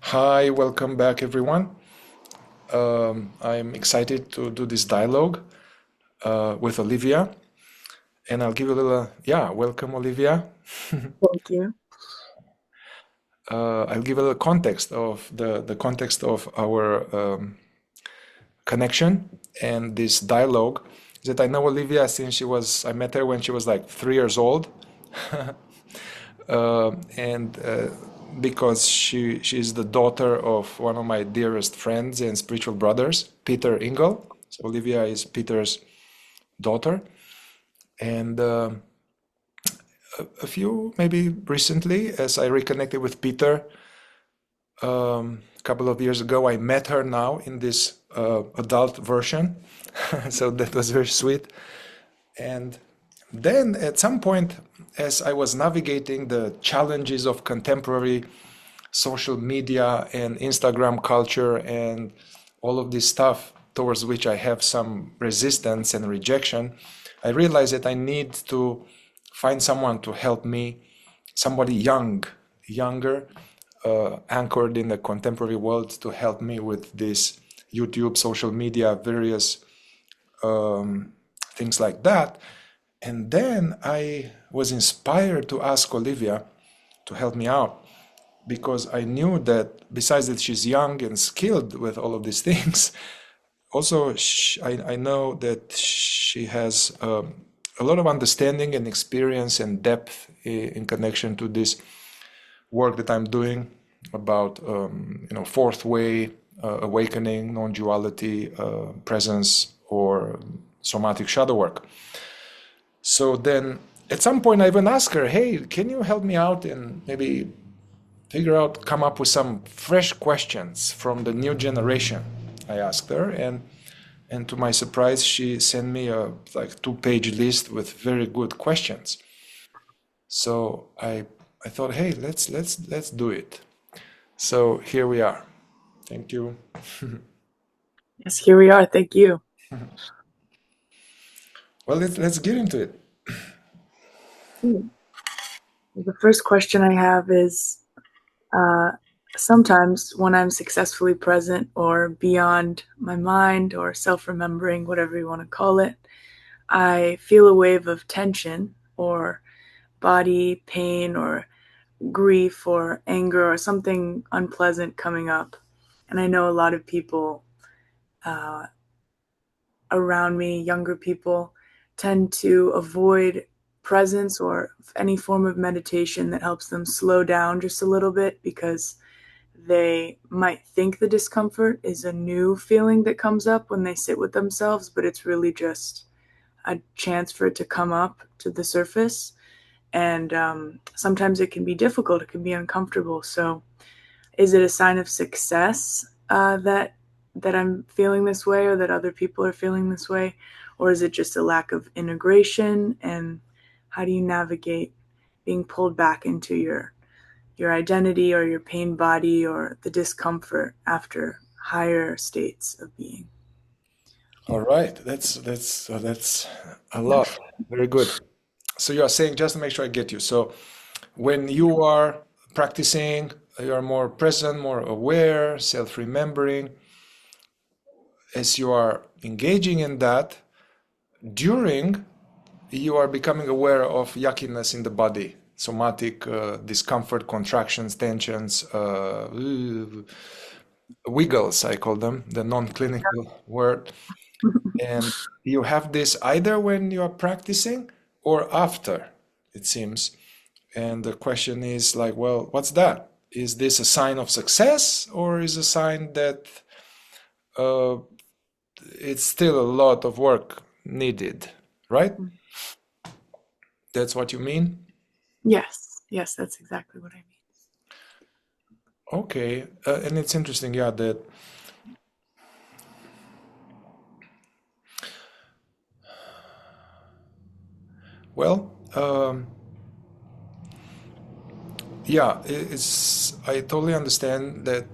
Hi, welcome back, everyone. I'm excited to do this dialogue with Olivia, and I'll give you a little, yeah, welcome, Olivia. Thank you. I'll give a little context of the context of our connection and this dialogue. That I know Olivia since I met her when she was like 3 years old, and because she's the daughter of one of my dearest friends and spiritual brothers, Peter Engel. So Olivia is Peter's daughter, and a few maybe recently, as I reconnected with Peter a couple of years ago, I met her now in this adult version, so that was very sweet. And then at some point, as I was navigating the challenges of contemporary social media and Instagram culture and all of this stuff towards which I have some resistance and rejection, I realized that I need to find someone to help me, somebody younger, anchored in the contemporary world to help me with this YouTube, social media, various things like that. And then I was inspired to ask Olivia to help me out because I knew that besides that she's young and skilled with all of these things, also I know that she has a lot of understanding and experience and depth in connection to this work that I'm doing about fourth way awakening, non-duality, presence, or somatic shadow work. So then at some point I even asked her, hey, can you help me out and maybe come up with some fresh questions from the new generation? I asked her, and to my surprise, she sent me a like 2-page list with very good questions. So I thought, hey, let's do it. So here we are. Thank you. Yes, here we are. Thank you. Well, let's get into it. Hmm. The first question I have is uh, sometimes when I'm successfully present or beyond my mind or self remembering, whatever you want to call it, I feel a wave of tension or body pain or grief or anger or something unpleasant coming up. And I know a lot of people uh, around me, younger people, tend to avoid presence or any form of meditation that helps them slow down just a little bit because they might think the discomfort is a new feeling that comes up when they sit with themselves, but it's really just a chance for it to come up to the surface. And sometimes it can be difficult, it can be uncomfortable. So, is it a sign of success that I'm feeling this way or that other people are feeling this way? Or is it just a lack of integration? And how do you navigate being pulled back into your identity or your pain body or the discomfort after higher states of being? All right, that's a lot. Very good. So you are saying, just to make sure I get you. So when you are practicing, you are more present, more aware, self-remembering. As you are engaging in that, during you are becoming aware of yuckiness in the body, somatic discomfort, contractions, tensions, wiggles, I call them, the non-clinical word. And you have this either when you are practicing or after, it seems. And the question is like, well, what's that? Is this a sign of success or is a sign that uh, it's still a lot of work needed, right? That's what you mean? Yes, yes, that's exactly what I mean. Okay, and it's interesting, yeah, that, well, yeah, I totally understand that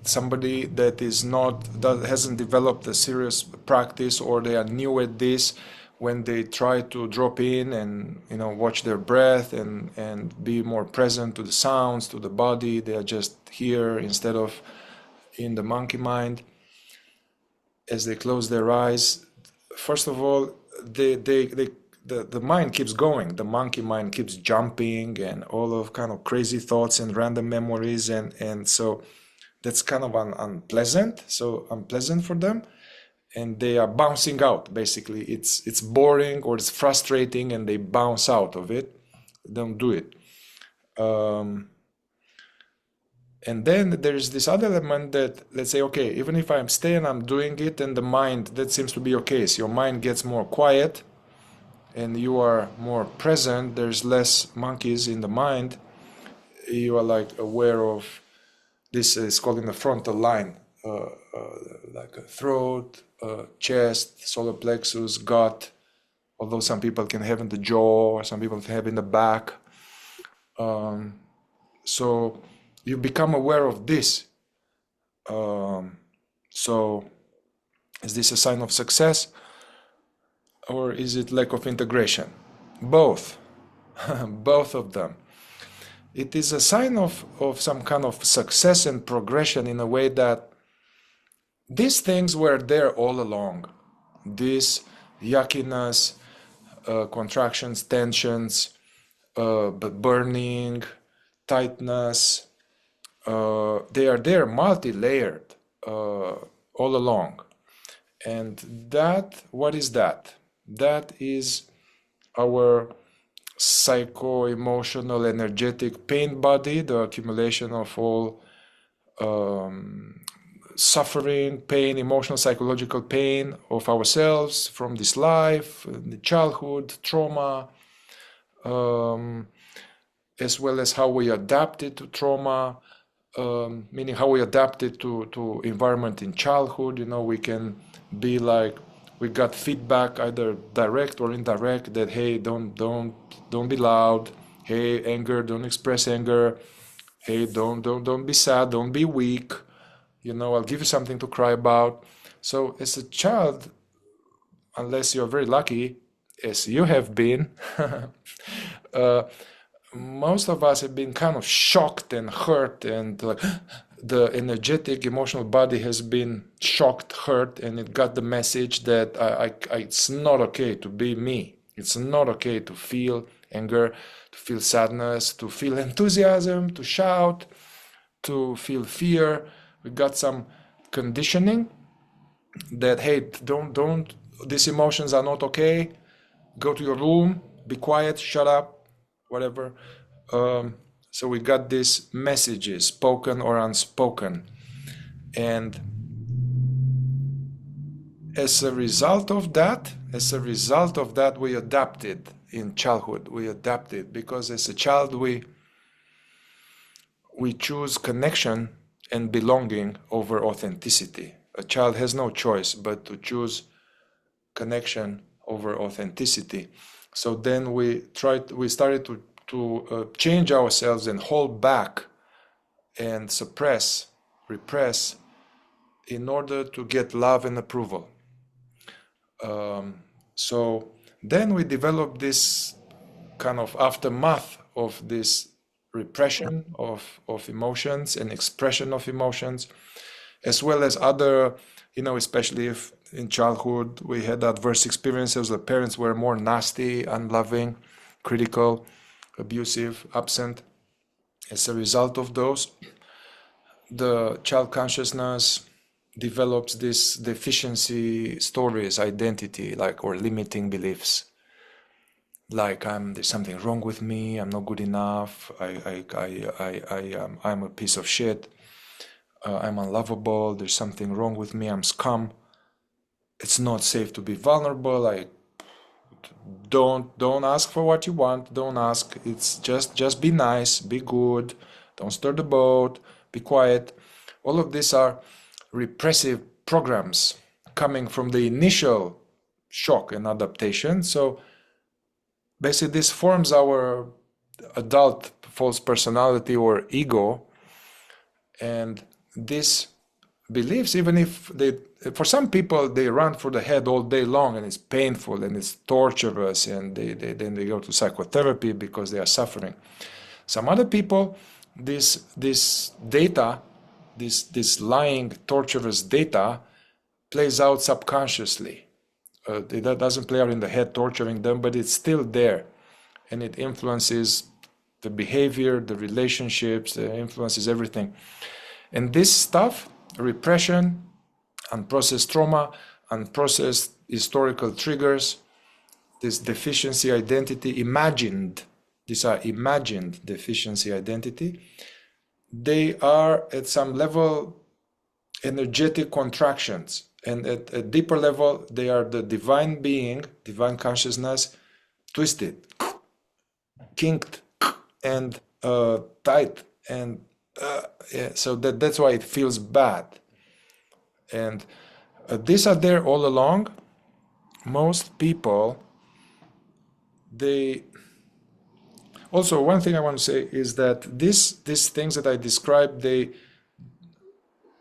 somebody that is not, that hasn't developed a serious practice or they are new at this when they try to drop in and watch their breath and be more present to the sounds, to the body, they are just here instead of in the monkey mind. As they close their eyes, first of all, the mind keeps going. The monkey mind keeps jumping and all of kind of crazy thoughts and random memories, and so that's kind of unpleasant. So unpleasant for them, and they are bouncing out. Basically, it's boring or it's frustrating, and they bounce out of it. Don't do it. And then there's this other element that, let's say, okay, even if I'm staying, I'm doing it, and the mind, that seems to be okay. So your mind gets more quiet and you are more present. There's less monkeys in the mind. You are like aware of this is called in the frontal line, like a throat, chest, solar plexus, gut, although some people can have in the jaw, or some people can have in the back. So you become aware of this. So is this a sign of success, or is it lack of integration? Both. Both of them. It is a sign of some kind of success and progression, in a way that these things were there all along. This yuckiness, contractions, tensions, burning, tightness, they are there, multi-layered, all along. And that, what is that? That is our psycho-emotional, energetic pain body, the accumulation of all suffering, pain, emotional, psychological pain of ourselves from this life, the childhood, trauma, as well as how we adapted to trauma, meaning how we adapted to environment in childhood. We can be like, we got feedback, either direct or indirect, that hey, don't be loud. Hey, anger, don't express anger. Hey, don't be sad. Don't be weak. I'll give you something to cry about. So as a child, unless you're very lucky, as you have been, most of us have been kind of shocked and hurt, and the energetic, emotional body has been shocked, hurt, and it got the message that it's not okay to be me. It's not okay to feel anger, to feel sadness, to feel enthusiasm, to shout, to feel fear. We got some conditioning that, hey, don't, these emotions are not okay. Go to your room, be quiet, shut up, whatever. So we got these messages, spoken or unspoken. And as a result of that, we adapted in childhood. We adapted because as a child, we choose connection and belonging over authenticity. A child has no choice but to choose connection over authenticity. So then we started to change ourselves and hold back and suppress, repress, in order to get love and approval. So then we developed this kind of aftermath of this repression of emotions and expression of emotions, as well as other, especially if in childhood we had adverse experiences, the parents were more nasty, unloving, critical, abusive, absent. As a result of those, the child consciousness develops this deficiency stories, identity, or limiting beliefs. Like there's something wrong with me. I'm not good enough. I'm a piece of shit. I'm unlovable. There's something wrong with me. I'm scum. It's not safe to be vulnerable. Don't ask for what you want. Don't ask. It's just be nice. Be good. Don't stir the boat. Be quiet. All of these are repressive programs coming from the initial shock and adaptation. So basically, this forms our adult false personality or ego, and this beliefs, even if they, for some people, they run for the head all day long and it's painful and it's torturous, and then they go to psychotherapy because they are suffering. Some other people, this data, this lying, torturous data plays out subconsciously. That doesn't play out in the head torturing them, but it's still there, and it influences the behavior, the relationships, it influences everything. And this stuff, repression, unprocessed trauma, unprocessed historical triggers, this deficiency identity, imagined, these are imagined deficiency identity, they are at some level energetic contractions. And at a deeper level, they are the divine being, divine consciousness, twisted, kinked, and tight. And yeah, so that's why it feels bad. And these are there all along. Most people, they also, one thing I want to say is that these things that I described,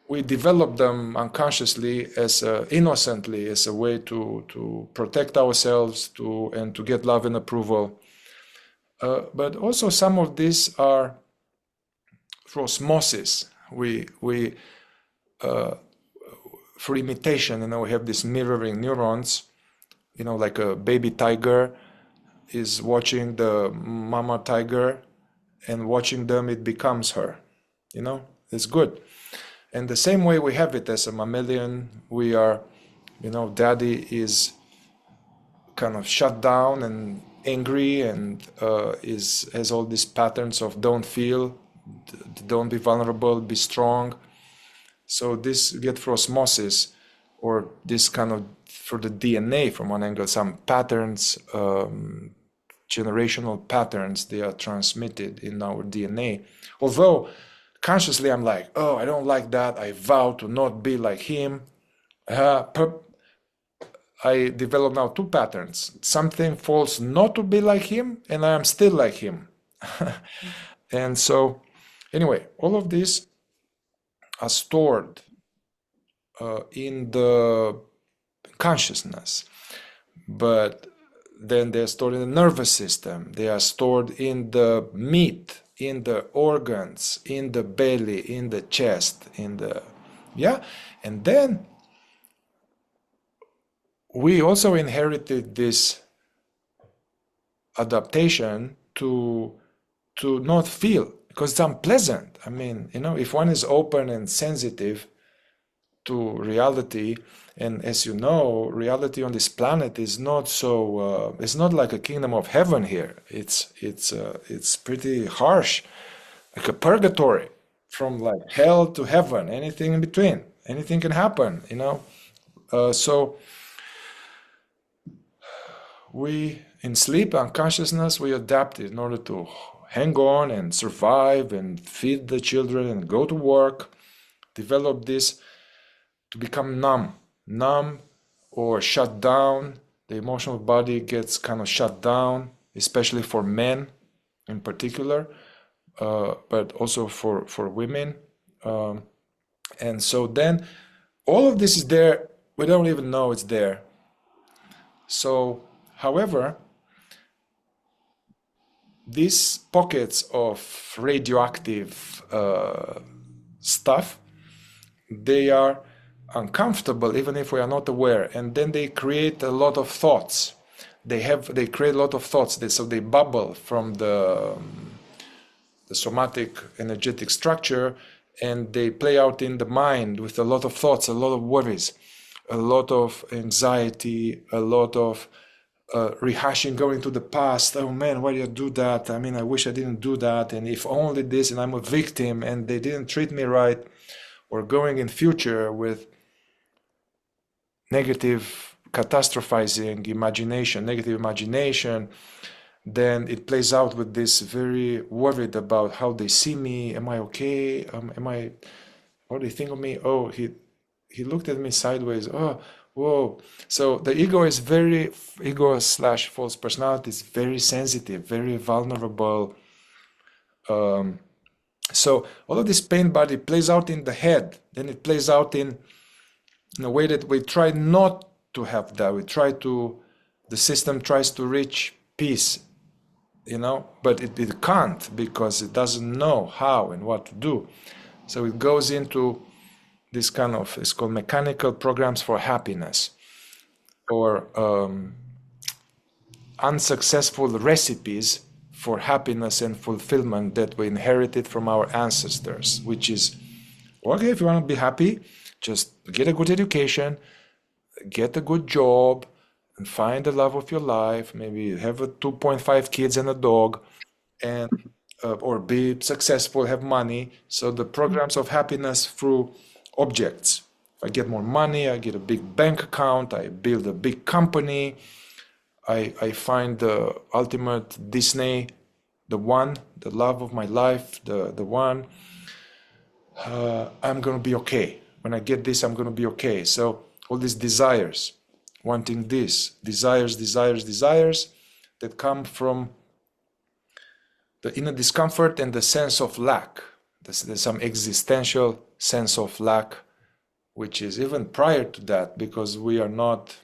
we develop them unconsciously, as innocently, as a way to protect ourselves, and to get love and approval. But also some of these are for osmosis. We for imitation, we have these mirroring neurons, like a baby tiger is watching the mama tiger, and watching them, it becomes her. It's good. And the same way we have it as a mammalian, we are, daddy is kind of shut down and angry, and has all these patterns of don't feel, don't be vulnerable, be strong. So this get for osmosis, or this kind of for the DNA from one angle, some patterns, generational patterns, they are transmitted in our DNA. Although consciously I'm like, oh, I don't like that, I vow to not be like him. I develop now two patterns. Something falls not to be like him, and I am still like him. And so, anyway, all of these are stored in the consciousness, but then they're stored in the nervous system. They are stored in the meat, in the organs, in the belly, in the chest, and then we also inherited this adaptation to not feel, because it's unpleasant. I mean, if one is open and sensitive to reality, and as you know, reality on this planet is not so. It's not like a kingdom of heaven here. It's pretty harsh, like a purgatory, from like hell to heaven. Anything in between, anything can happen. So we, in sleep, unconsciousness, we adapted in order to hang on and survive and feed the children and go to work, develop this to become numb or shut down. The emotional body gets kind of shut down, especially for men in particular, but also for women. And so then all of this is there. We don't even know it's there. So, however, these pockets of radioactive stuff, they are uncomfortable even if we are not aware, and then they create a lot of thoughts. They create a lot of thoughts. So they bubble from the somatic energetic structure, and they play out in the mind with a lot of thoughts, a lot of worries, a lot of anxiety, a lot of rehashing, going to the past. Oh man, why did I do that? I mean, I wish I didn't do that, and if only this, and I'm a victim, and they didn't treat me right. Or going in future with negative catastrophizing imagination, negative imagination, then it plays out with this very worried about how they see me. Am I okay? What do they think of me? Oh, he looked at me sideways. Oh, whoa. So the ego slash false personality is very sensitive, very vulnerable, So all of this pain body plays out in the head, then it plays out in a way that we try not to have that. The system tries to reach peace, but it can't because it doesn't know how and what to do. So it goes into this kind of, it's called mechanical programs for happiness, or unsuccessful recipes for happiness and fulfillment that we inherited from our ancestors, which is, okay, if you want to be happy, just get a good education, get a good job, and find the love of your life. Maybe have 2.5 kids and a dog, and or be successful, have money. So the programs of happiness through objects. If I get more money, I get a big bank account, I build a big company, I find the ultimate Disney, the one, the love of my life, the one, I'm going to be okay. When I get this, I'm going to be okay. So all these desires, wanting this, desires that come from the inner discomfort and the sense of lack. There's some existential sense of lack, which is even prior to that, because we are not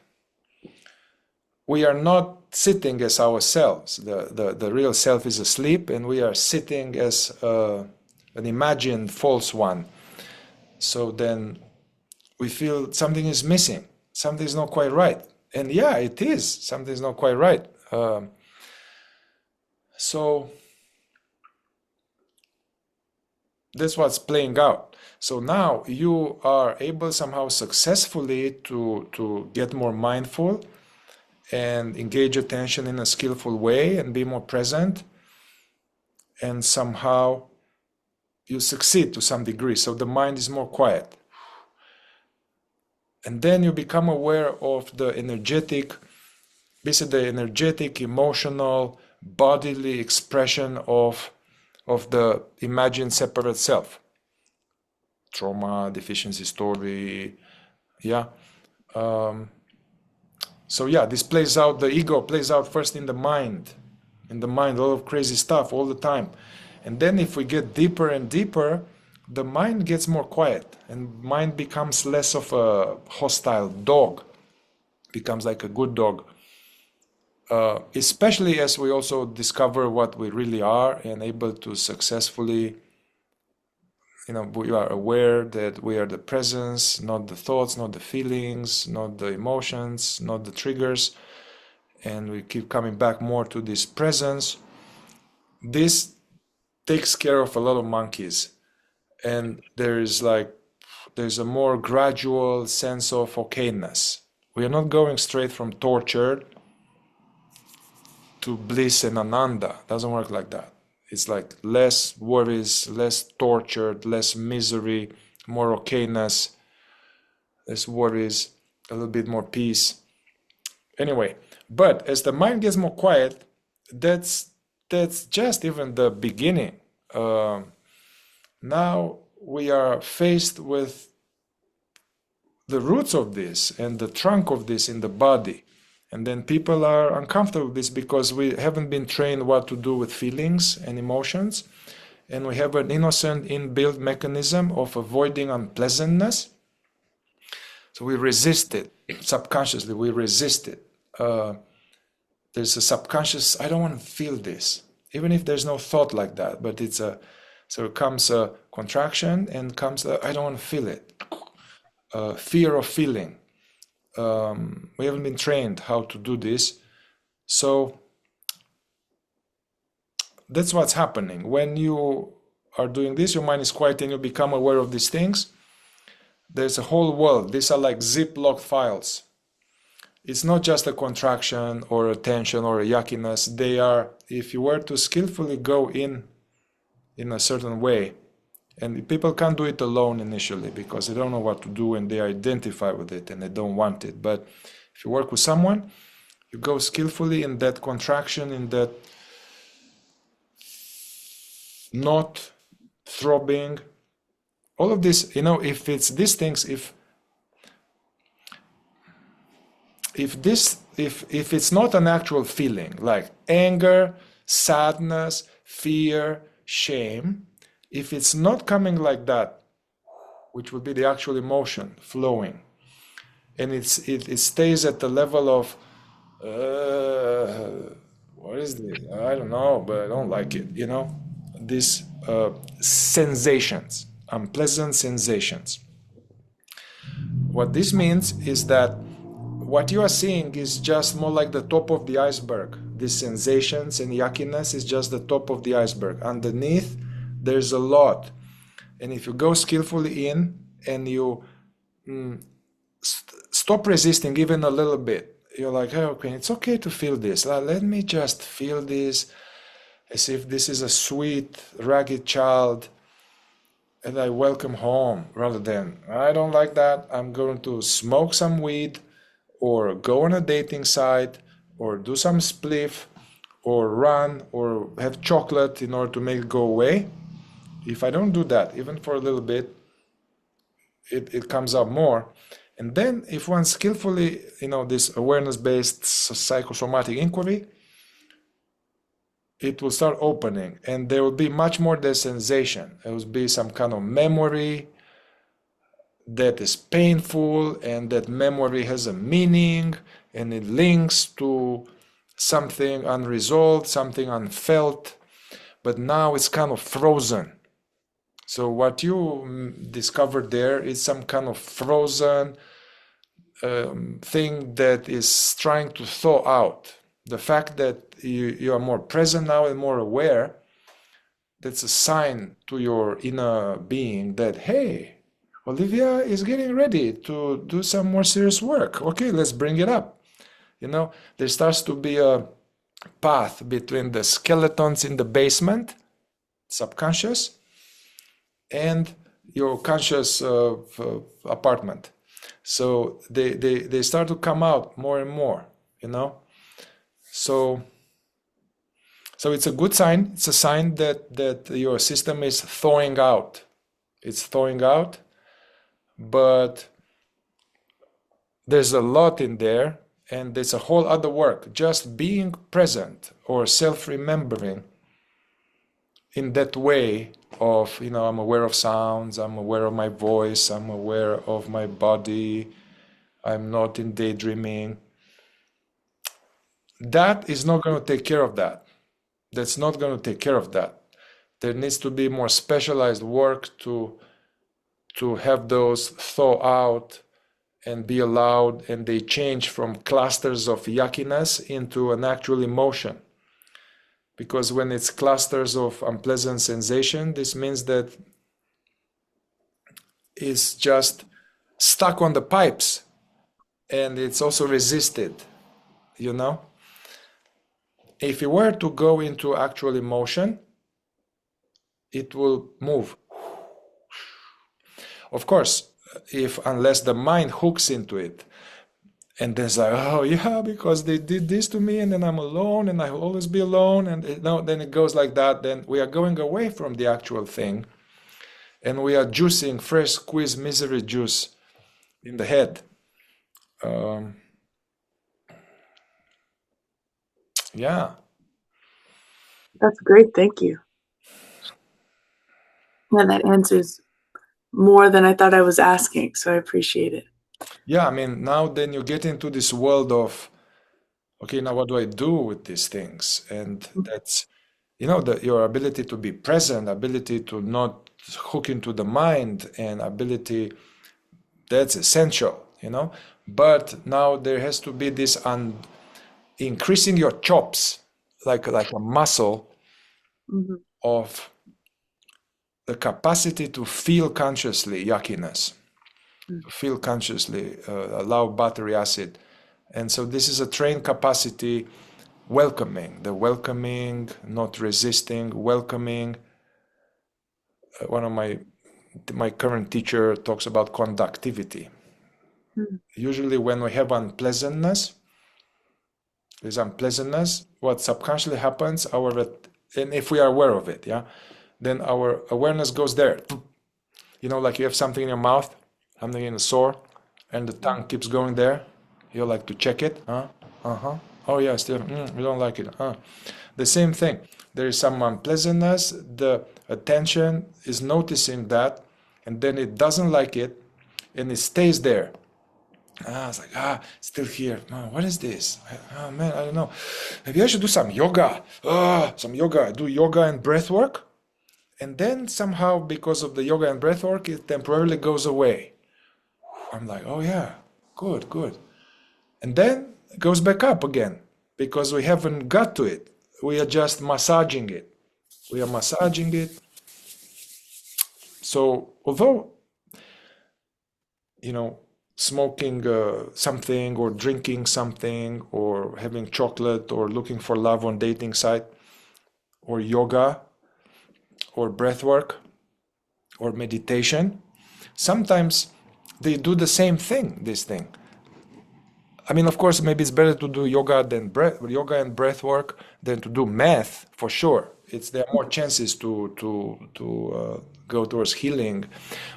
sitting as ourselves. The real self is asleep, and we are sitting as an imagined false one. So then we feel something is missing, something is not quite right. And yeah, it is, something is not quite right. So that's what's playing out. So now you are able somehow successfully to get more mindful and engage attention in a skillful way and be more present, and somehow you succeed to some degree. So the mind is more quiet. And then you become aware of the energetic, basically the energetic, emotional, bodily expression of the imagined separate self. Trauma, deficiency story, yeah. So yeah, this plays out, the ego plays out first in the mind, a lot of crazy stuff all the time. And then if we get deeper and deeper, the mind gets more quiet, and mind becomes less of a hostile dog, becomes like a good dog. Especially as we also discover what we really are and able to successfully, we are aware that we are the presence, not the thoughts, not the feelings, not the emotions, not the triggers, and we keep coming back more to this presence. This takes care of a lot of monkeys, and there's a more gradual sense of okayness. We are not going straight from torture to bliss and ananda. It doesn't work like that. It's like less worries, less tortured, less misery, more okayness, less worries, a little bit more peace. Anyway, but as the mind gets more quiet, that's just even the beginning. Now we are faced with the roots of this and the trunk of this in the body. And then people are uncomfortable with this because we haven't been trained what to do with feelings and emotions. And we have an innocent inbuilt mechanism of avoiding unpleasantness. So we resist it subconsciously. We resist it. There's a subconscious, I don't want to feel this, even if there's no thought like that. But so comes a contraction and comes I don't want to feel it. Fear of feeling. We haven't been trained how to do this. So that's what's happening. When you are doing this, your mind is quiet and you become aware of these things. There's a whole world. These are like zip-locked files. It's not just a contraction or a tension or a yuckiness. They are, if you were to skillfully go in a certain way, and people can't do it alone initially because they don't know what to do and they identify with it and they don't want it. But if you work with someone, you go skillfully in that contraction, in that not throbbing, all of this, if it's these things, if it's not an actual feeling like anger, sadness, fear, shame, If it's not coming like that, which would be the actual emotion flowing, and it stays at the level of what is this? I don't know, but I don't like it. These sensations, unpleasant sensations. What this means is that what you are seeing is just more like the top of the iceberg. These sensations and yuckiness is just the top of the iceberg. Underneath, there's a lot. And if you go skillfully in and you stop resisting even a little bit, you're like, hey, okay, it's okay to feel this. Let me just feel this as if this is a sweet, ragged child and I welcome home, rather than, I don't like that, I'm going to smoke some weed or go on a dating site or do some spliff or run or have chocolate in order to make it go away. If I don't do that, even for a little bit, it comes up more. And then if one skillfully, this awareness-based psychosomatic inquiry, it will start opening and there will be much more than sensation. There will be some kind of memory that is painful, and that memory has a meaning and it links to something unresolved, something unfelt, but now it's kind of frozen. So what you discovered there is some kind of frozen thing that is trying to thaw out. The fact that you are more present now and more aware, that's a sign to your inner being that, hey, Olivia is getting ready to do some more serious work. Okay, let's bring it up. There starts to be a path between the skeletons in the basement, subconscious, and your conscious apartment. So they start to come out more and more, So it's a good sign. It's a sign that your system is thawing out. It's thawing out, but there's a lot in there, and there's a whole other work. Just being present or self-remembering in that way of, I'm aware of sounds, I'm aware of my voice, I'm aware of my body, I'm not in daydreaming. That is not going to take care of that. That's not going to take care of that. There needs to be more specialized work to have those thaw out and be allowed, and they change from clusters of yuckiness into an actual emotion. Because when it's clusters of unpleasant sensation, this means that it's just stuck on the pipes, and it's also resisted, If you were to go into actual emotion, it will move. Of course, unless the mind hooks into it, and there's like, oh yeah, because they did this to me, and then I'm alone, and I will always be alone, and no, then it goes like that. Then we are going away from the actual thing, and we are juicing fresh squeezed misery juice in the head. Yeah. That's great. Thank you. And that answers more than I thought I was asking, so I appreciate it. Yeah, I mean, now then you get into this world of, okay, now what do I do with these things? And that's, your ability to be present, ability to not hook into the mind, and ability, that's essential, But now there has to be this increasing your chops, like a muscle of the capacity to feel consciously yuckiness, to feel consciously, allow battery acid. And so this is a trained capacity, welcoming, not resisting, welcoming. One of my current teacher talks about conductivity. Usually when we have unpleasantness, what subconsciously happens, and if we are aware of it, then our awareness goes there. Like you have something in your mouth, something in a sore, and the tongue keeps going there. You like to check it. Oh yeah, still, we don't like it. The same thing. There is some unpleasantness. The attention is noticing that, and then it doesn't like it, and it stays there. It's like, still here. Oh, what is this? Oh man, I don't know. Maybe I should do some yoga. Some yoga. I do yoga and breath work. And then somehow, because of the yoga and breath work, it temporarily goes away. I'm like, oh yeah, good, good. And then it goes back up again because we haven't got to it. We are just massaging it. We are massaging it. So although, smoking something or drinking something or having chocolate or looking for love on dating site or yoga or breath work or meditation, sometimes they do the same thing, this thing. I mean, of course, maybe it's better to do yoga and breath work than to do math, for sure. There are more chances to go towards healing,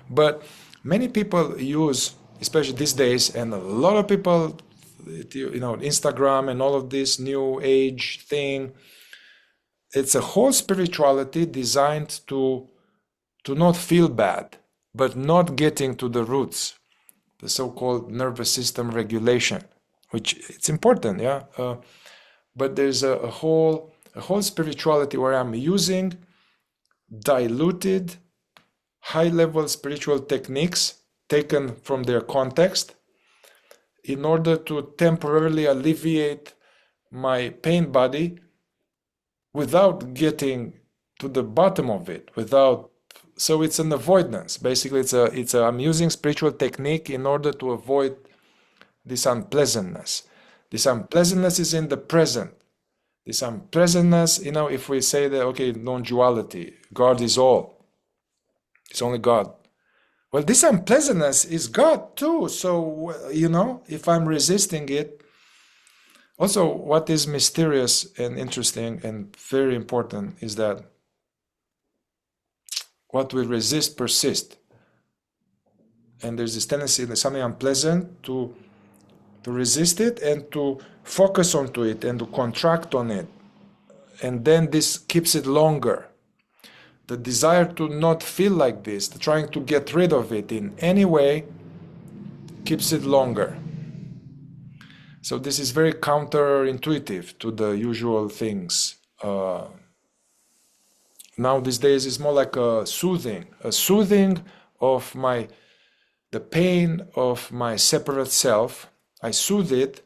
but many people use, especially these days, and a lot of people, Instagram and all of this new age thing. It's a whole spirituality designed to not feel bad, but not getting to the roots, the so-called nervous system regulation, which it's important, yeah. But there's a whole spirituality where I'm using diluted, high-level spiritual techniques taken from their context in order to temporarily alleviate my pain body without getting to the bottom of it, so it's an avoidance. Basically, I'm using spiritual technique in order to avoid this unpleasantness. This unpleasantness is in the present. This unpleasantness, if we say that, okay, non-duality, God is all, it's only God. Well, this unpleasantness is God too. So, if I'm resisting it, also what is mysterious and interesting and very important is that what we resist persists. And there's this tendency in something unpleasant to resist it and to focus onto it and to contract on it. And then this keeps it longer. The desire to not feel like this, trying to get rid of it in any way, keeps it longer. So this is very counterintuitive to the usual things. Now these days it's more like a soothing of the pain of my separate self. I soothe it,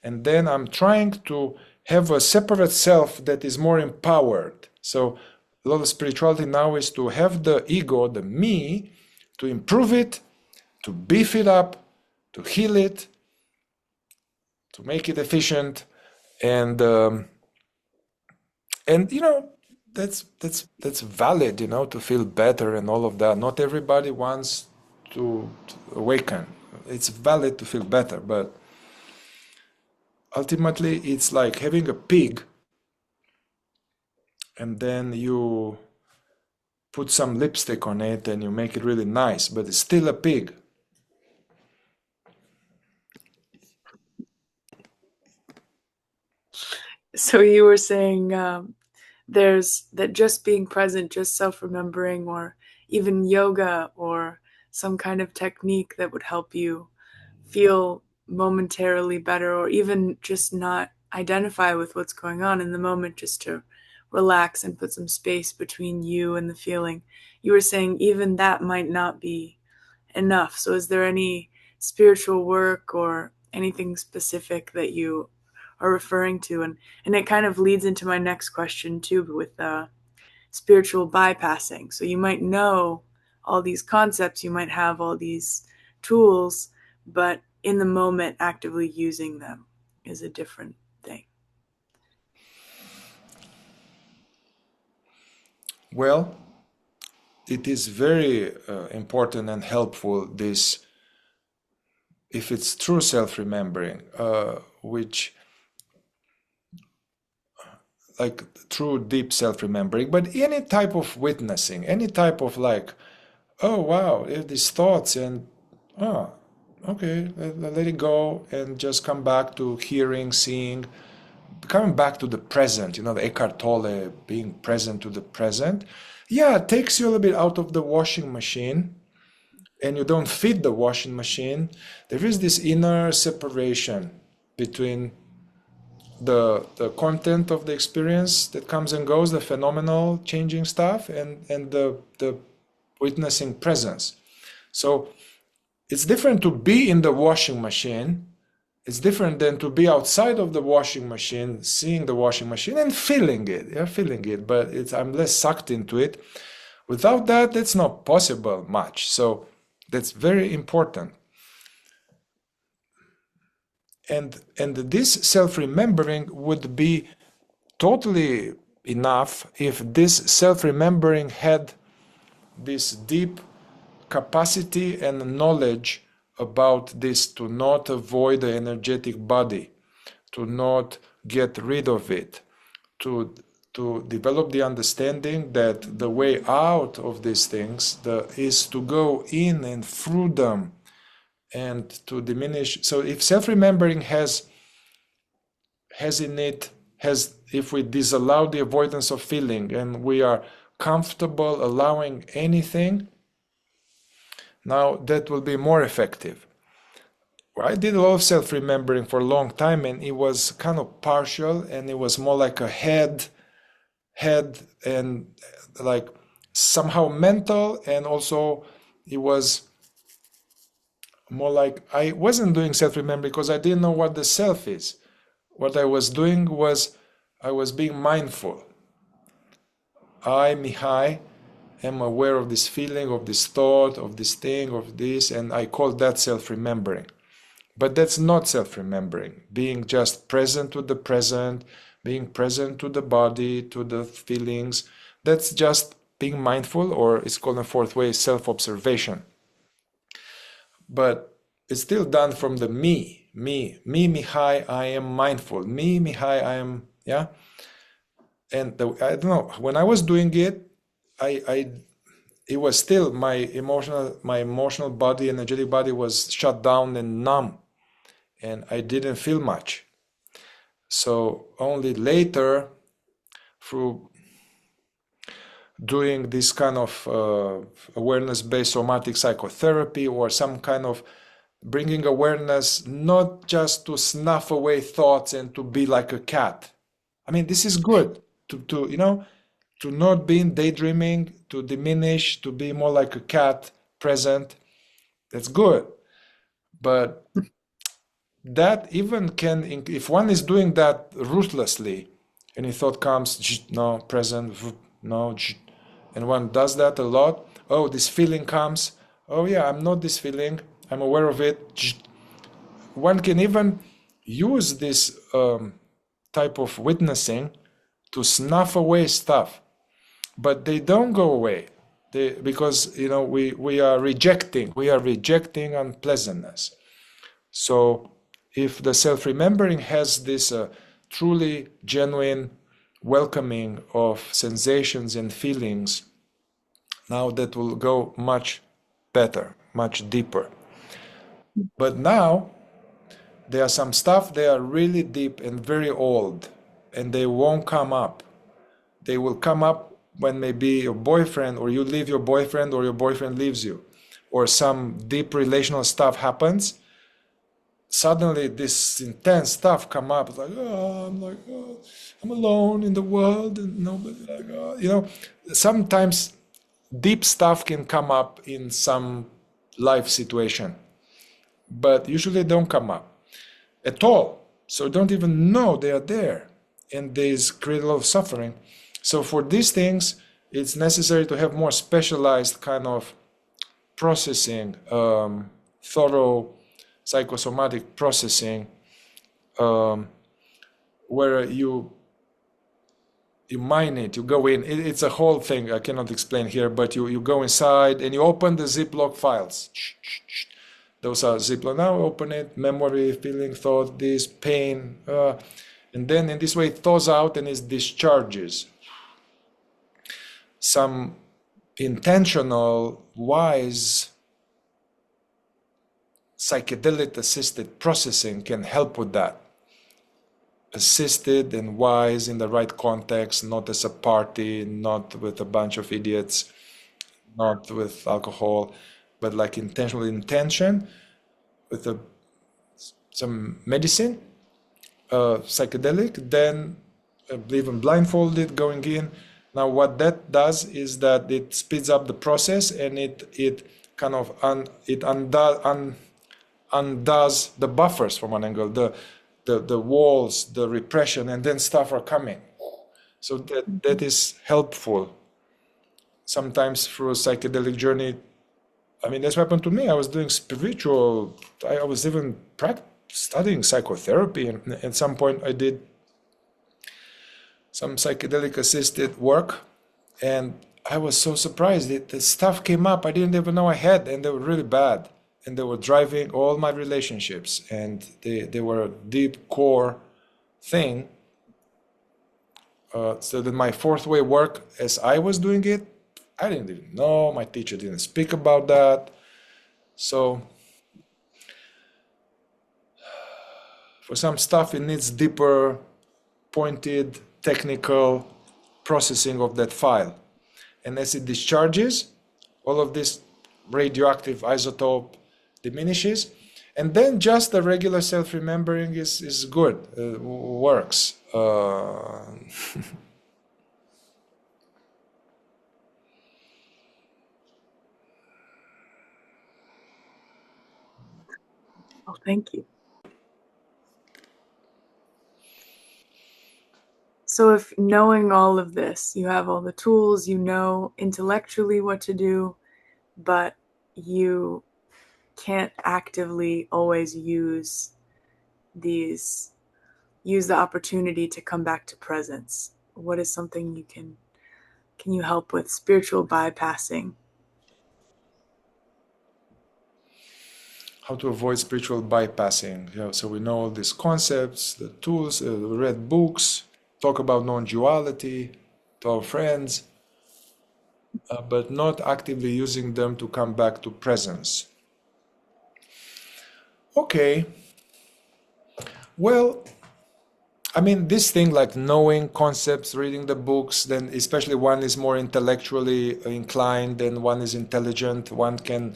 and then I'm trying to have a separate self that is more empowered. So a lot of spirituality now is to have the ego, the me, to improve it, to beef it up, to heal it, to make it efficient, and that's valid, to feel better and all of that. Not everybody wants to awaken. It's valid to feel better, but ultimately it's like having a pig and then you put some lipstick on it and you make it really nice, but it's still a pig. So you were saying there's that just being present, just self-remembering, or even yoga or some kind of technique that would help you feel momentarily better, or even just not identify with what's going on in the moment, just to relax and put some space between you and the feeling. You were saying even that might not be enough. So is there any spiritual work or anything specific that you are referring to? And it kind of leads into my next question too, with spiritual bypassing. So you might know all these concepts, you might have all these tools, but in the moment actively using them is a different thing. Well, it is very important and helpful, this, if it's true self-remembering, which, like true deep self-remembering, but any type of witnessing, any type of like, oh wow, these thoughts, and okay, let it go and just come back to hearing, seeing, coming back to the present, you know, the Eckhart Tolle, being present to the present, yeah, it takes you a little bit out of the washing machine, and you don't feed the washing machine. There is this inner separation between the content of the experience that comes and goes, the phenomenal changing stuff, and the witnessing presence. So it's different to be in the washing machine. It's different than to be outside of the washing machine, seeing the washing machine and feeling it. Yeah, feeling it, but I'm less sucked into it. Without that, that's not possible much. So that's very important. And this self-remembering would be totally enough if this self-remembering had this deep capacity and knowledge about this, to not avoid the energetic body, to not get rid of it, to develop the understanding that the way out of these things is to go in and through them and to diminish. So if self-remembering has in it, if we disallow the avoidance of feeling and we are comfortable allowing anything, now that will be more effective. I did a lot of self-remembering for a long time, and it was kind of partial, and it was more like a head and like somehow mental, and also it was more like I wasn't doing self-remembering because I didn't know what the self is. What I was doing was I was being mindful. I, Mihai, am aware of this feeling, of this thought, of this thing, of this, and I call that self-remembering. But that's not self-remembering. Being just present to the present, being present to the body, to the feelings, that's just being mindful, or it's called in a fourth way, self-observation. But it's still done from the me, Mihai, I am mindful. Me, Mihai, I am, yeah. And I don't know, when I was doing it, it was still my emotional body, energetic body was shut down and numb, and I didn't feel much. So only later, through doing this kind of awareness-based somatic psychotherapy, or some kind of bringing awareness, not just to snuff away thoughts and to be like a cat. I mean, this is good to you know, to not be in daydreaming, to diminish, to be more like a cat, present. That's good. But that even can, if one is doing that ruthlessly, any thought comes, no, present, no, and one does that a lot. Oh, this feeling comes. Oh yeah, I'm not this feeling. I'm aware of it. One can even use this type of witnessing to snuff away stuff, but they don't go away. Because you know we are rejecting unpleasantness. So if the self-remembering has this truly genuine welcoming of sensations and feelings, now that will go much better, much deeper. But now there are some stuff, they are really deep and very old, and they won't come up. They will come up when maybe your boyfriend, or you leave your boyfriend, or your boyfriend leaves you, or some deep relational stuff happens. Suddenly this intense stuff come up. It's like, oh, I'm alone in the world, and nobody, like, oh. You know, sometimes deep stuff can come up in some life situation, but usually they don't come up at all. So don't even know they are there, and they create a lot of suffering. So for these things, it's necessary to have more specialized kind of processing, thorough psychosomatic processing, where you mine it, you go in. It's a whole thing I cannot explain here, but you go inside and you open the Ziploc files. Those are Ziploc. Now open it, memory, feeling, thought, this, pain, and then in this way it thaws out and it discharges. Some intentional, wise, psychedelic assisted processing can help with that. assisted and wise in the right context, not as a party, not with a bunch of idiots, not with alcohol, but like intentional intention with some medicine, psychedelic, then even blindfolded going in. Now, what that does is that it speeds up the process, and it kind of undoes the buffers from one angle, the walls, the repression, and then stuff are coming. So that is helpful. Sometimes through a psychedelic journey, I mean, that's what happened to me. I was doing spiritual, I was even studying psychotherapy, and at some point I did some psychedelic assisted work, and I was so surprised that the stuff came up I didn't even know I had, and they were really bad, and they were driving all my relationships, and they were a deep core thing. So that my fourth way work, as I was doing it, I didn't even know, my teacher didn't speak about that. So for some stuff it needs deeper, pointed, technical processing of that file. And as it discharges, all of this radioactive isotope diminishes, and then just the regular self-remembering is good, works. Oh, thank you. So if knowing all of this, you have all the tools, you know intellectually what to do, but you can't actively always use the opportunity to come back to presence. What is something can you help with spiritual bypassing? How to avoid spiritual bypassing. So we know all these concepts, the tools, we read books, talk about non-duality to our friends, but not actively using them to come back to presence. Okay. Well, I mean, this thing like knowing concepts, reading the books, then especially one is more intellectually inclined and one is intelligent, one can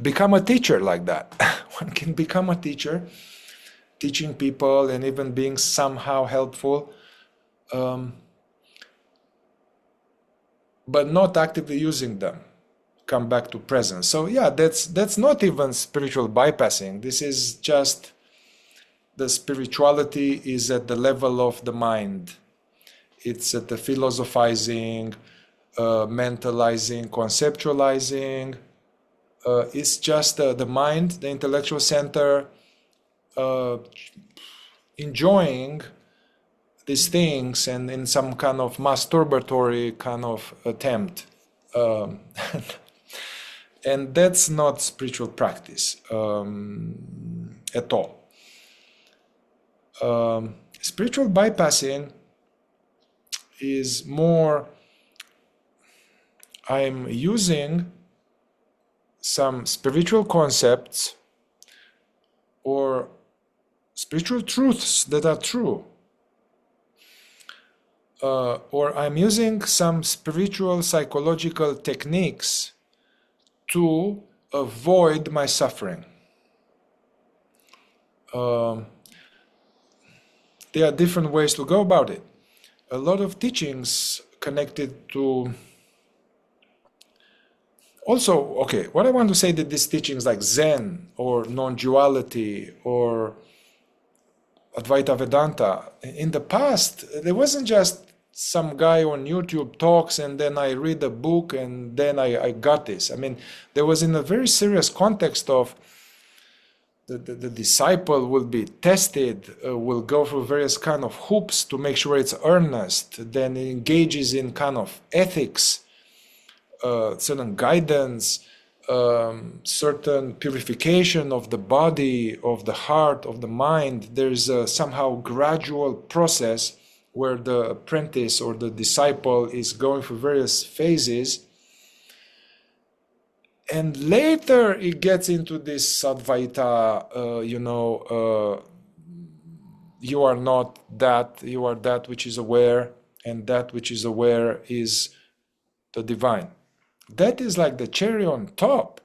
become a teacher like that. One can become a teacher, teaching people and even being somehow helpful, but not actively using them. Come back to presence. So yeah, that's not even spiritual bypassing. This is just the spirituality is at the level of the mind. It's at the philosophizing, mentalizing, conceptualizing. It's just the mind, the intellectual center, enjoying these things and in some kind of masturbatory kind of attempt. And that's not spiritual practice at all. Spiritual bypassing is more, I'm using some spiritual concepts or spiritual truths that are true, or I'm using some spiritual psychological techniques to avoid my suffering. There are different ways to go about it. A lot of teachings connected to also, okay, what I want to say that these teachings like Zen or non-duality or Advaita Vedanta, in the past, there wasn't just some guy on YouTube talks and then I read a book and then I got this. I mean, there was in a very serious context of the disciple will be tested, will go through various kind of hoops to make sure it's earnest, then it engages in kind of ethics, certain guidance, certain purification of the body, of the heart, of the mind. There's a somehow gradual process where the apprentice or the disciple is going through various phases. And later it gets into this Advaita, you are not that, you are that which is aware, and that which is aware is the divine. That is like the cherry on top.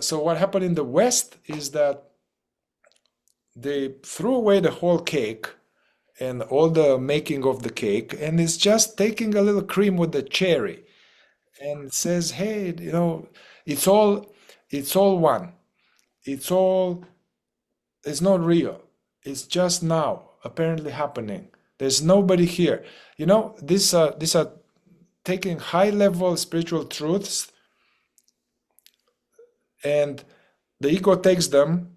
So what happened in the West is that they threw away the whole cake and all the making of the cake, and it's just taking a little cream with the cherry, and it says, hey, it's all one. It's not real. It's just now apparently happening. There's nobody here. These are taking high level spiritual truths, and the ego takes them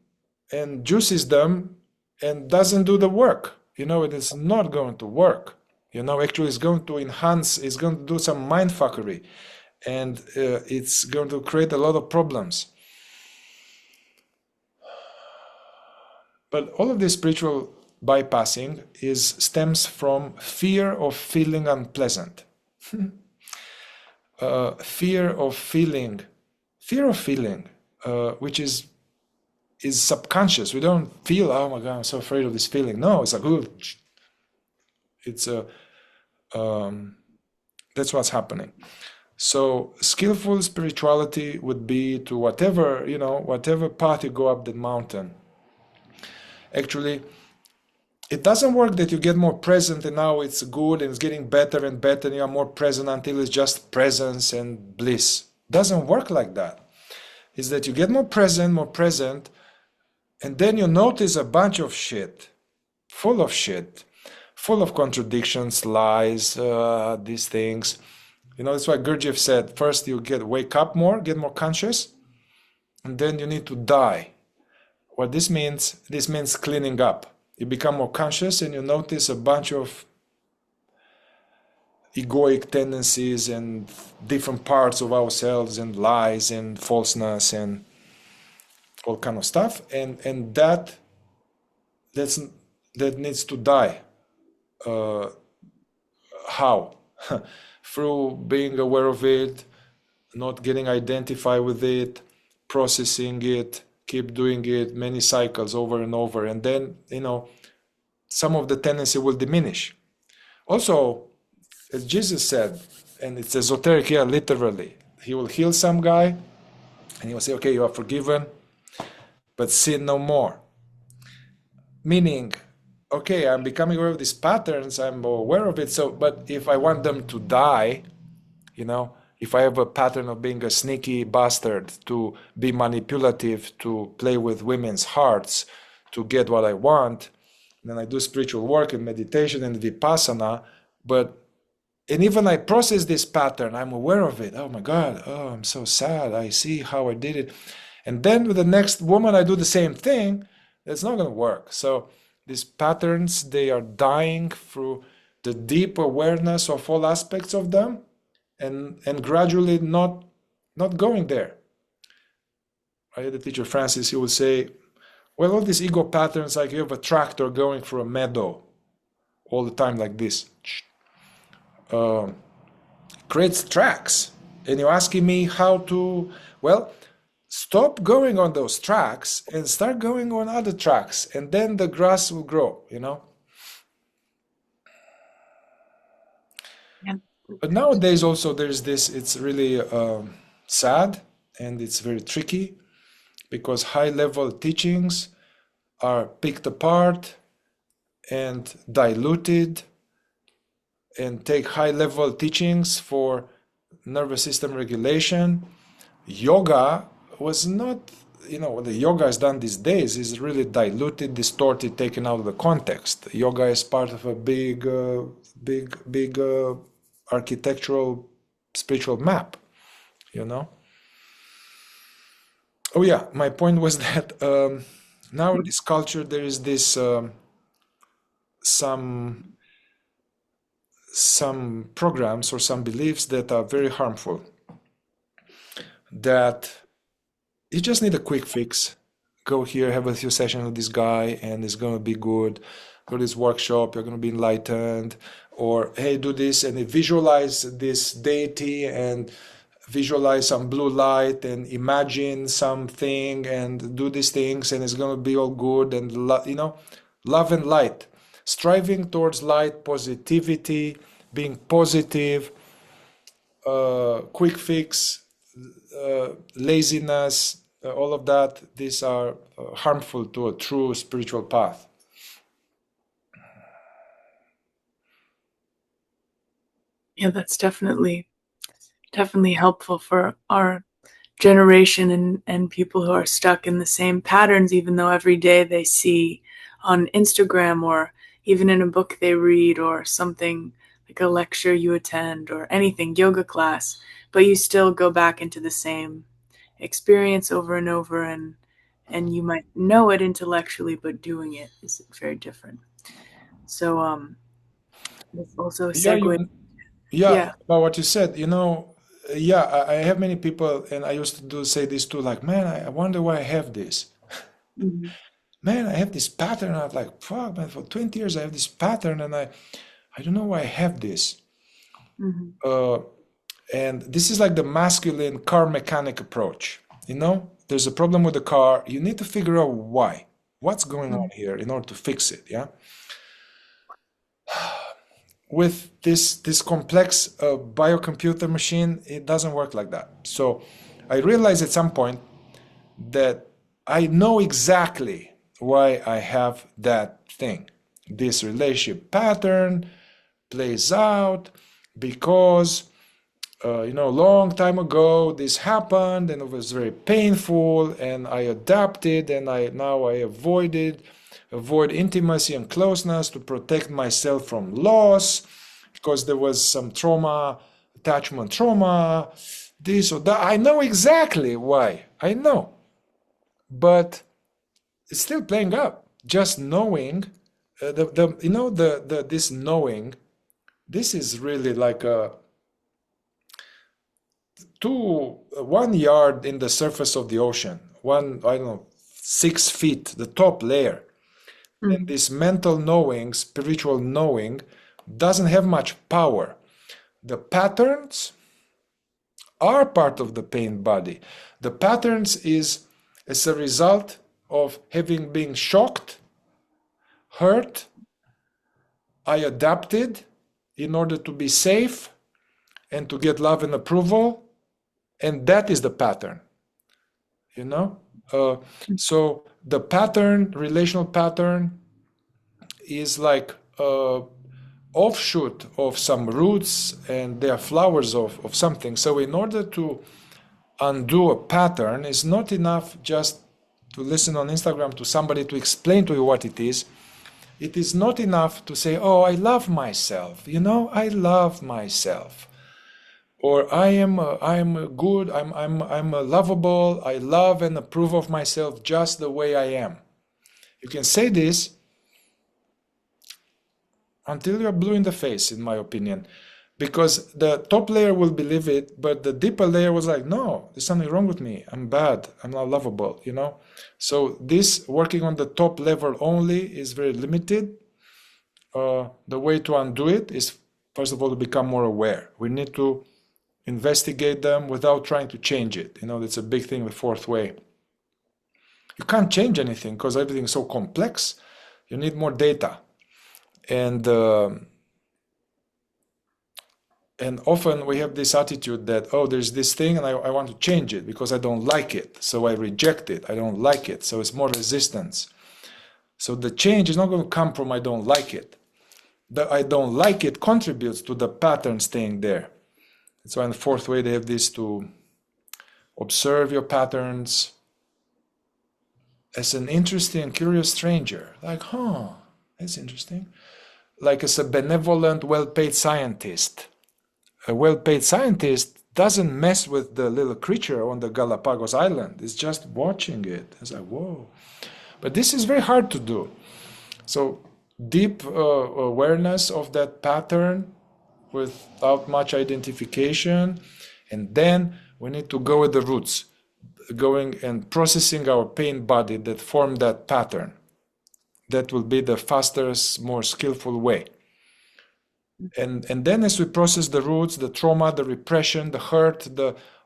and juices them and doesn't do the work. It is not going to work. Actually, it's going to enhance, it's going to do some mind fuckery, and it's going to create a lot of problems. But all of this spiritual bypassing stems from fear of feeling unpleasant. Fear of feeling, which is subconscious. We don't feel, oh my God, I'm so afraid of this feeling. No, it's like, ooh, it's that's what's happening. So skillful spirituality would be to whatever path you go up the mountain. Actually, it doesn't work that you get more present and now it's good and it's getting better and better and you are more present until it's just presence and bliss. Doesn't work like that. It's that you get more present, and then you notice a bunch of shit, full of contradictions, lies, these things. That's why Gurdjieff said, first you wake up more, get more conscious, and then you need to die. What this means cleaning up. You become more conscious and you notice a bunch of egoic tendencies and different parts of ourselves and lies and falseness and all kind of stuff, and that needs to die. How? Through being aware of it, not getting identified with it, processing it, keep doing it many cycles over and over, and then some of the tendency will diminish. Also, as Jesus said, and it's esoteric here, literally, he will heal some guy and he will say, okay, you are forgiven, but sin no more. Meaning, okay, I'm becoming aware of these patterns, I'm aware of it, but if I want them to die, if I have a pattern of being a sneaky bastard, to be manipulative, to play with women's hearts, to get what I want, then I do spiritual work and meditation and vipassana, and even I process this pattern, I'm aware of it. Oh my God, I'm so sad. I see how I did it. And then with the next woman, I do the same thing. It's not going to work. So these patterns, they are dying through the deep awareness of all aspects of them, and gradually not going there. I had a teacher, Francis, he would say, well, all these ego patterns, like you have a tractor going through a meadow all the time like this. Creates tracks. And you're asking me how to, well, stop going on those tracks and start going on other tracks, and then the grass will grow, Yeah. But nowadays also there's this, it's really sad, and it's very tricky, because high-level teachings are picked apart and diluted, and take high-level teachings for nervous system regulation. Yoga was not, what the yoga is done these days is really diluted, distorted, taken out of the context. Yoga is part of a big architectural spiritual map, Oh yeah, my point was that now in this culture there is this some programs or some beliefs that are very harmful, that you just need a quick fix. Go here, have a few sessions with this guy, and it's going to be good. Go to this workshop, you're going to be enlightened. Or, hey, do this, and visualize this deity, and visualize some blue light, and imagine something, and do these things, and it's going to be all good. And, Love and light. Striving towards light, positivity, being positive, quick fix, laziness, all of that, these are harmful to a true spiritual path. Yeah, that's definitely helpful for our generation and people who are stuck in the same patterns, even though every day they see on Instagram or even in a book they read or something like a lecture you attend or anything, yoga class, but you still go back into the same experience over and over, and you might know it intellectually, but doing it is very different. So this also a Yeah, segue. yeah, Yeah. about what you said, yeah, I have many people, and I used to say this too, like, man, I wonder why I have this. Mm-hmm. Man, I have this pattern. I'm like, fuck, man, for 20 years I have this pattern, and I don't know why I have this. Mm-hmm. Uh, and this is like the masculine car mechanic approach. There's a problem with the car. You need to figure out why. What's going on here in order to fix it, yeah? With this complex biocomputer machine, it doesn't work like that. So I realized at some point that I know exactly why I have that thing. This relationship pattern plays out because long time ago this happened and it was very painful, and I adapted, and now I avoid intimacy and closeness to protect myself from loss because there was some trauma, attachment trauma, this or that. I know exactly why. I know, but it's still playing up. Just knowing, this knowing, this is really like a 1 yard in the surface of the ocean, I don't know, 6 feet, the top layer. And Mm-hmm. this mental knowing, spiritual knowing, doesn't have much power. The patterns are part of the pain body. The patterns is as a result of having been shocked, hurt. I adapted in order to be safe and to get love and approval, and that is the pattern. you know so the pattern, relational pattern, is like offshoot of some roots, and they are flowers of something. So in order to undo a pattern, it's not enough just to listen on Instagram to somebody to explain to you what it is. It is not enough to say, oh, I love myself, I love myself, or I am good, I'm lovable, I love and approve of myself just the way I am. You can say this until you're blue in the face, in my opinion, because the top layer will believe it, but the deeper layer was like, no, there's something wrong with me, I'm bad, I'm not lovable. So this working on the top level only is very limited. The way to undo it is, first of all, to become more aware. We need to investigate them without trying to change it. That's a big thing, the fourth way. You can't change anything because everything is so complex. You need more data. And often we have this attitude that, oh, there's this thing and I want to change it because I don't like it. So I reject it. I don't like it. So it's more resistance. So the change is not going to come from I don't like it. The I don't like it contributes to the pattern staying there. So in the fourth way, they have this to observe your patterns as an interesting, curious stranger. Like, that's interesting. Like as a benevolent, well-paid scientist. A well-paid scientist doesn't mess with the little creature on the Galapagos Island. It's just watching it. It's like, whoa. But this is very hard to do. So deep awareness of that pattern without much identification. And then we need to go with the roots, going and processing our pain body that formed that pattern. That will be the fastest, more skillful way. And then as we process the roots, the trauma, the repression, the hurt,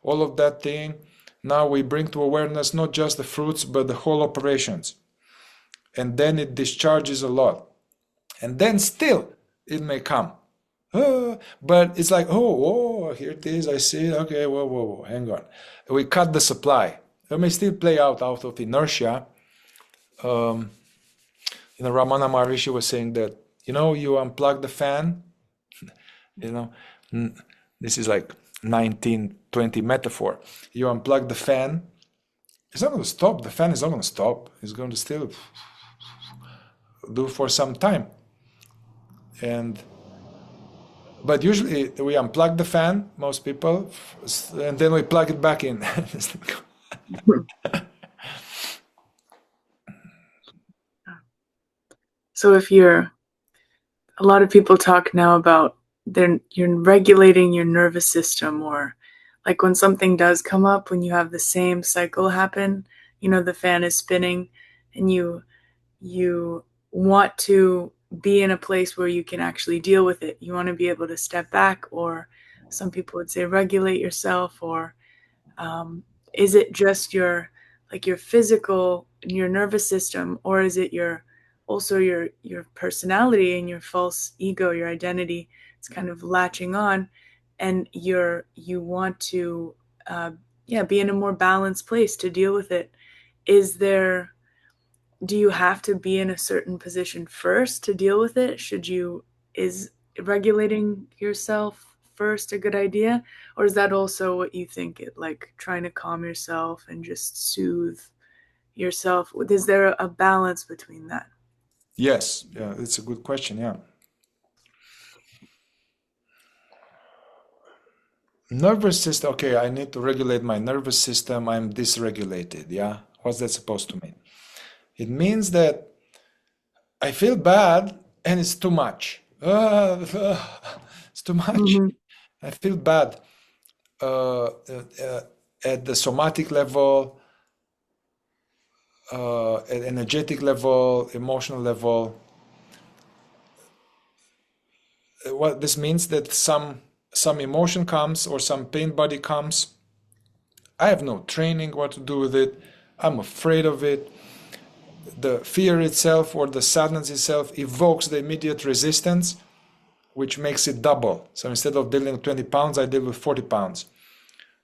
all of that thing, now we bring to awareness not just the fruits, but the whole operations. and then it discharges a lot. And then still it may come. But it's like, here it is, I see it. Okay, whoa, hang on. We cut the supply. It may still play out of inertia. Ramana Maharishi was saying that, you unplug the fan, you know, this is like 1920 metaphor. You unplug the fan, it's not going to stop. The fan is not going to stop. It's going to still do for some time. But usually we unplug the fan, most people, and then we plug it back in. So a lot of people talk now about you're regulating your nervous system, or like when something does come up, when you have the same cycle happen, the fan is spinning, and you want to be in a place where you can actually deal with it. You want to be able to step back, or some people would say regulate yourself, or is it just your physical, your nervous system, or is it also your personality and your false ego, your identity? It's kind of latching on, and you want to be in a more balanced place to deal with it. Do you have to be in a certain position first to deal with it? Is regulating yourself first a good idea? Or is that also what you think, like trying to calm yourself and just soothe yourself? Is there a balance between that? Yes, it's a good question, yeah. Nervous system, okay, I need to regulate my nervous system, I'm dysregulated, yeah? What's that supposed to mean? It means that I feel bad and it's too much. It's too much. Mm-hmm. I feel bad at the somatic level, at energetic level, emotional level. What this means that some emotion comes or some pain body comes. I have no training what to do with it. I'm afraid of it. The fear itself or the sadness itself evokes the immediate resistance, which makes it double. So instead of dealing with 20 pounds, I deal with 40 pounds.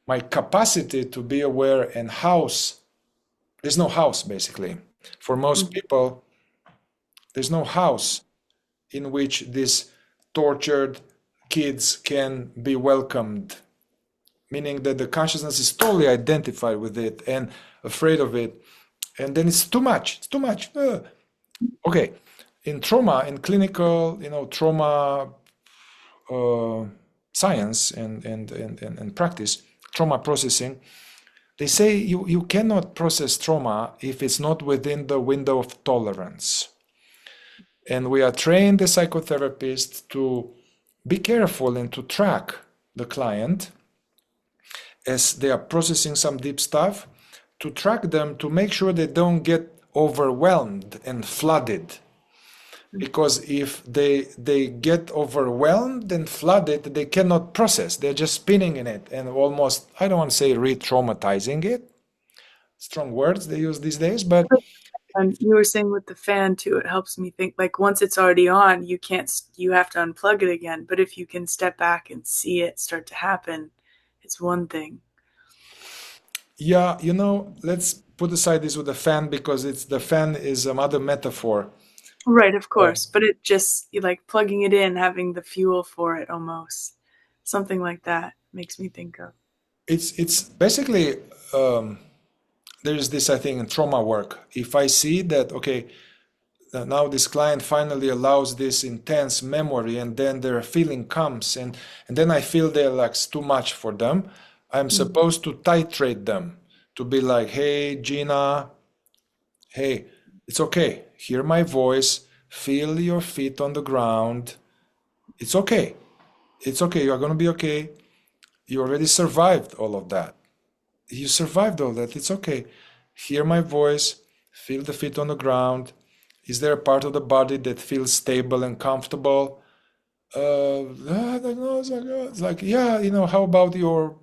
My capacity to be aware and there's no house basically. For most people, there's no house in which these tortured kids can be welcomed, meaning that the consciousness is totally identified with it and afraid of it. And then it's too much. It's too much. Okay, in trauma, in clinical, trauma science and practice, trauma processing, they say you cannot process trauma if it's not within the window of tolerance. And we are trained as psychotherapists to be careful and to track the client as they are processing some deep stuff, to track them to make sure they don't get overwhelmed and flooded. Because if they get overwhelmed and flooded, they cannot process. They're just spinning in it and almost, I don't want to say re-traumatizing it. Strong words they use these days, but... And you were saying with the fan too, it helps me think, like once it's already on, you have to unplug it again. But if you can step back and see it start to happen, it's one thing. Yeah, let's put aside this with the fan because the fan is another metaphor. Right, of course. But it just, like plugging it in, having the fuel for it almost. Something like that makes me think of. It's basically, there's this, I think, in trauma work. If I see that, okay, now this client finally allows this intense memory and then their feeling comes and then I feel they're like it's too much for them, I'm supposed to titrate them to be like, hey, Gina, hey, it's okay. Hear my voice. Feel your feet on the ground. It's okay. It's okay. You're going to be okay. You already survived all of that. You survived all that. It's okay. Hear my voice. Feel the feet on the ground. Is there a part of the body that feels stable and comfortable? I don't know. It's like, yeah, how about your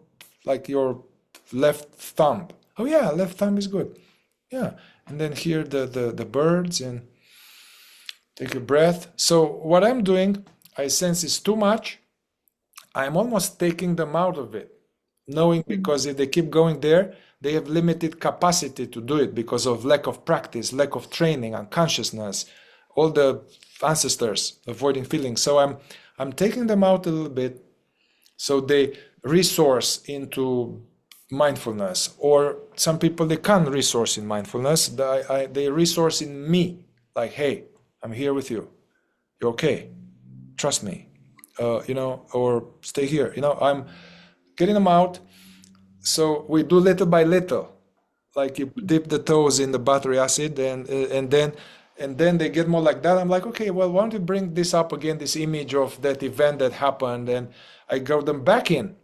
left thumb? Oh yeah, left thumb is good. Yeah, and then hear the birds and take a breath. So what I'm doing, I sense is too much. I'm almost taking them out of it, knowing because if they keep going there, they have limited capacity to do it because of lack of practice, lack of training, unconsciousness, all the ancestors avoiding feelings. So I'm taking them out a little bit so they resource into mindfulness. Or some people they can't resource in mindfulness. They resource in me, like, hey, I'm here with you. You're okay. Trust me. Or stay here. I'm getting them out. So we do little by little, like you dip the toes in the battery acid, and then they get more like that. I'm like, okay, well, why don't you bring this up again, this image of that event that happened, and I got them back in.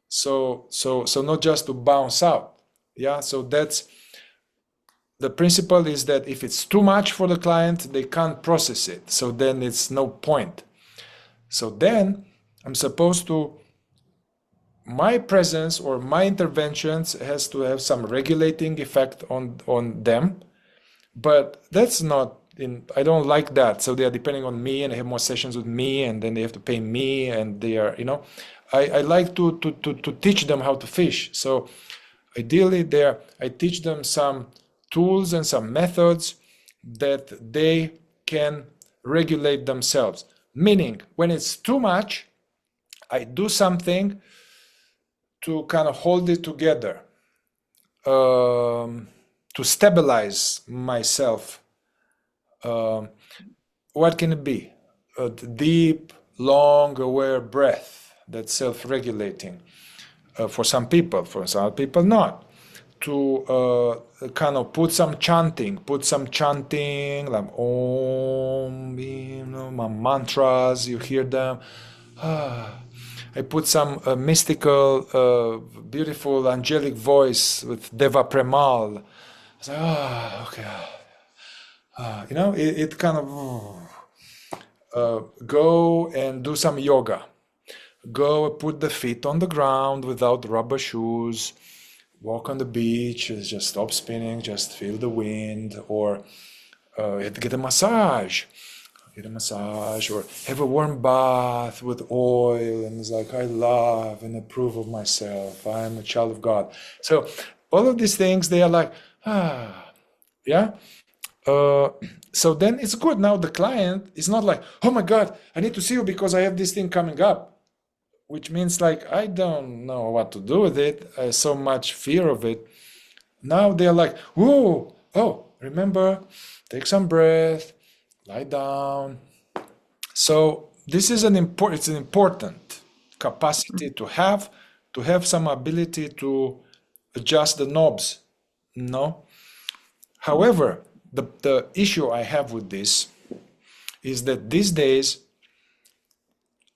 So not just to bounce out. Yeah. So that's the principle, is that if it's too much for the client, they can't process it. So then it's no point. So then I'm supposed to, my presence or my interventions has to have some regulating effect on them, but that's not in, I don't like that. So they are depending on me, and I have more sessions with me, and then they have to pay me, and they are, I like to teach them how to fish. So ideally there, I teach them some tools and some methods that they can regulate themselves. Meaning, when it's too much, I do something to kind of hold it together, to stabilize myself. What can it be? A deep, long, aware breath that's self-regulating. For some people, for some other people, not. To kind of put some chanting, like Om, my mantras, you hear them. I put some mystical, beautiful, angelic voice with Deva Premal. I say, okay. It kind of go and do some yoga. Go put the feet on the ground without rubber shoes. Walk on the beach, just stop spinning, just feel the wind, or get a massage. Get a massage, or have a warm bath with oil, and it's like, I love and approve of myself. I am a child of God. So all of these things, they are like, yeah. So then it's good. Now the client is not like, oh my God, I need to see you because I have this thing coming up, which means like, I don't know what to do with it. I have so much fear of it. Now they're like, whoa, oh, remember, take some breath, lie down. So this is it's an important capacity to have some ability to adjust the knobs. No. However, the issue I have with this is that these days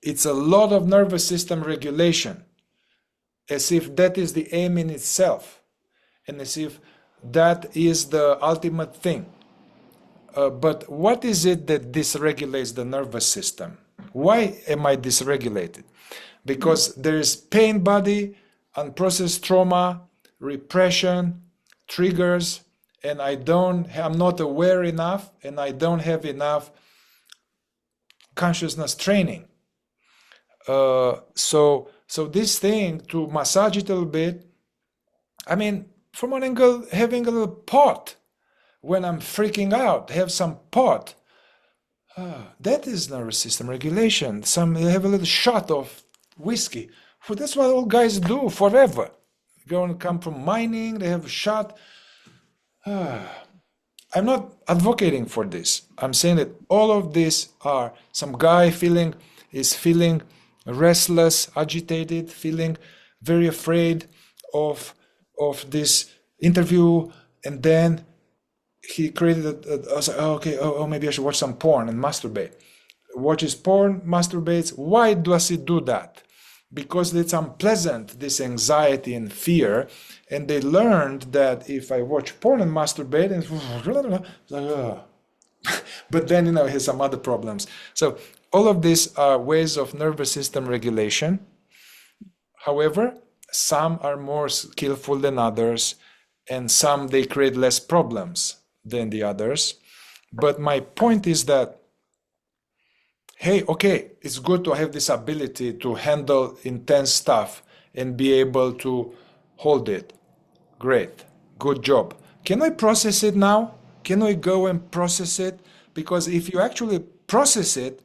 it's a lot of nervous system regulation, as if that is the aim in itself, and as if that is the ultimate thing. But what is it that dysregulates the nervous system? Why am I dysregulated? Because there is pain body, unprocessed trauma, repression, triggers, and I'm not aware enough, and I don't have enough consciousness training. So this thing, to massage it a little bit, I mean, from one angle, having a little pot when I'm freaking out, have some pot. That is nervous system regulation. They have a little shot of whiskey. Well, that's what all guys do forever. Go and come from mining, they have a shot. I'm not advocating for this. I'm saying that all of this are some guy is feeling restless, agitated, feeling very afraid of this interview, and then he created I was like, oh, okay, maybe I should watch some porn and masturbate. Watches porn, masturbates. Why does he do that? Because it's unpleasant, this anxiety and fear, and they learned that if I watch porn and masturbate, and it's like, oh. But then he has some other problems. So all of these are ways of nervous system regulation. However, some are more skillful than others, and some they create less problems than the others. But my point is that, hey, okay, it's good to have this ability to handle intense stuff and be able to hold it. Great, good job. Can I process it now? Can I go and process it? Because if you actually process it,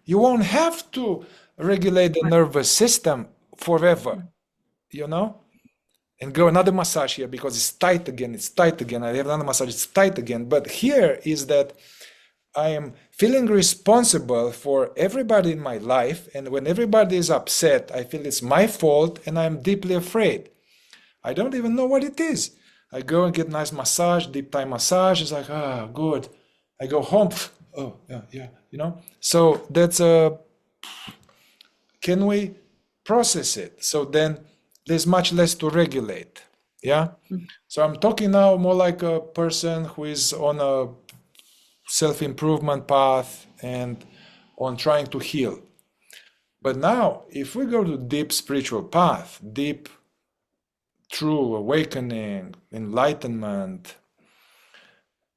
you won't have to regulate the nervous system forever, you know? And go another massage here because it's tight again, it's tight again. I have another massage, it's tight again. But here is that I am feeling responsible for everybody in my life. And when everybody is upset, I feel it's my fault and I'm deeply afraid. I don't even know what it is. I go and get a nice massage, deep Thai massage. It's like, ah, good. I go home. Oh, yeah, yeah, you know? So that's can we process it? So then there's much less to regulate. Yeah. So I'm talking now more like a person who is on a self-improvement path and on trying to heal. But now, if we go to deep spiritual path, deep true awakening, enlightenment,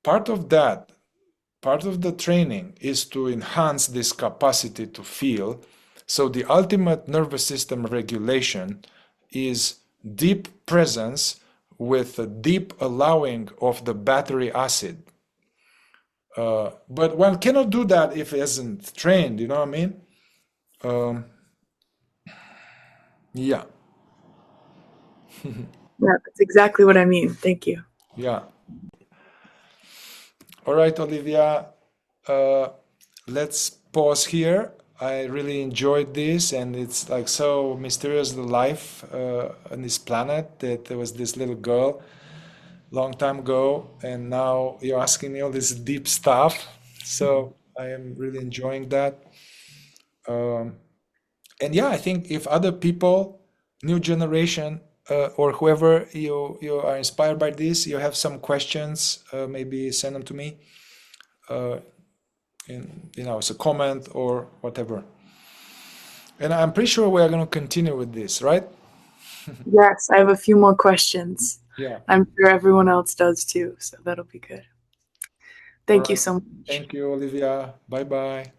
part of that, part of the training is to enhance this capacity to feel. So the ultimate nervous system regulation is deep presence with a deep allowing of the battery acid. But one cannot do that if it isn't trained, you know what I mean? Yeah, Yeah, that's exactly what I mean. Thank you. yeah. All right, Olivia, let's pause here. I really enjoyed this, and it's like so mysterious the life on this planet that there was this little girl long time ago, and now you're asking me all this deep stuff. So I am really enjoying that. And yeah, I think if other people, new generation, or whoever you are inspired by this, you have some questions, maybe send them to me. As a comment or whatever. And I'm pretty sure we are going to continue with this, right? Yes, I have a few more questions. Yeah. I'm sure everyone else does too, so that'll be good. All Thank you right. so much. Thank you, Olivia. Bye bye.